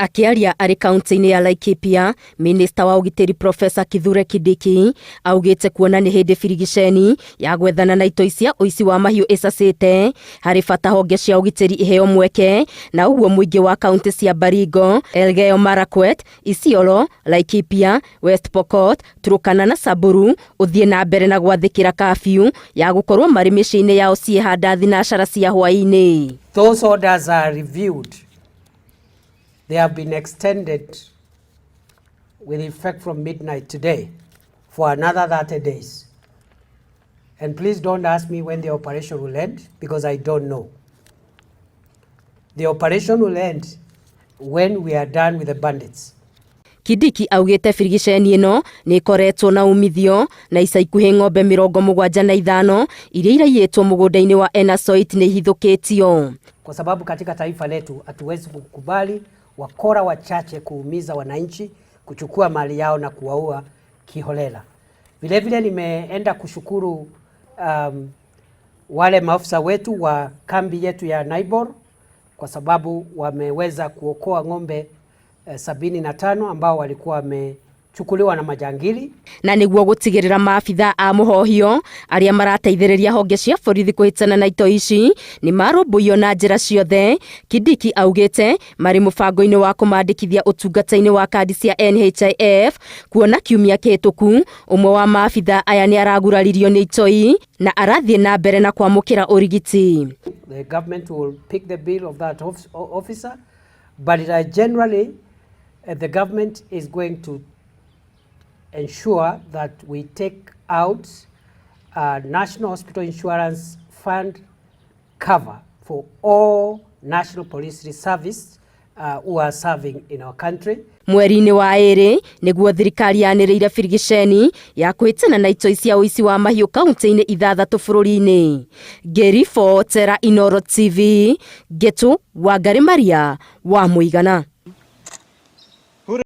Akiaria arĩ kaũntĩ-inĩ ya Laikipia, minista wa ũgitĩri Profesa Kithure Kindiki augĩte kuona nĩ hĩndĩ birigiceni ya gwethana na itoi cia ũici wa mahiũ ĩcacĩte, harĩ bata honge cia ũgitĩri iheo mweke, na ũguo mũingĩ wa kaũntĩ cia Baringo, Elgeyo Marakwet, Isiolo, Laikipia, West Pokot, Turkana na Samburu ũthiĩ na mbere na gwathĩkĩra kabiũ ya gũkorwo marĩ mĩciĩ-inĩ yao ciĩhanda thinacara cia hwaĩ-inĩ. Those orders are reviewed. They have been extended with effect from midnight today for another 30 days. And please don't ask me when the operation will end, because I don't know. The operation will end when we are done with the bandits. Kindiki augĩte birigiceni ĩno nĩ ikoretwo na umithio na ica ikuhĩ ng'ombe 75 iria iraiyĩtwo mũgũnda-inĩ wa Enasoit nĩ ihithũkĩtio. Kwa sababu katika taifa letu hatuwezi kukubali wakora wachache kuumiza wananchi, kuchukua mali yao na kuwaua kiholela. Vile vile nimeenda kushukuru wale maafisa wetu wa kambi yetu ya Naibor kwa sababu wameweza kuokoa ng'ombe 75 ambao walikuwa wamechukuliwa na majangili. Na nĩguo gũtigĩrĩra maabitha a mũhohio arĩa marateithĩrĩria honge cia borithi kũhĩtana na itoi ici nĩ marũmbũiyo na njĩra ciothe. Kindiki augĩte marĩ mũbango-inĩ wa kũmandĩkithia ũtungata-inĩ wa kandi cia NHIF, kuona kiumia kĩhĩtũku ũmwe wa maabitha aya nĩ araguraririo nĩ itoi na arathiĩ na mbere na kwamũkĩra ũrigiti. The government will pick the bill of that officer, but generally the government is going to ensure that we take out National Hospital Insurance Fund cover for all National Police Service who are serving in our country. Mweri-inĩ wa ĩrĩ nĩguo thirikari yanĩrĩire birigiceni ya kũhĩtana na itoi cia ũici wa mahiũ kaũntĩ-inĩ 6 bũrũri-inĩ. Ngĩribotera Inooro TV, Getu Wangari Maria wa Mũigana.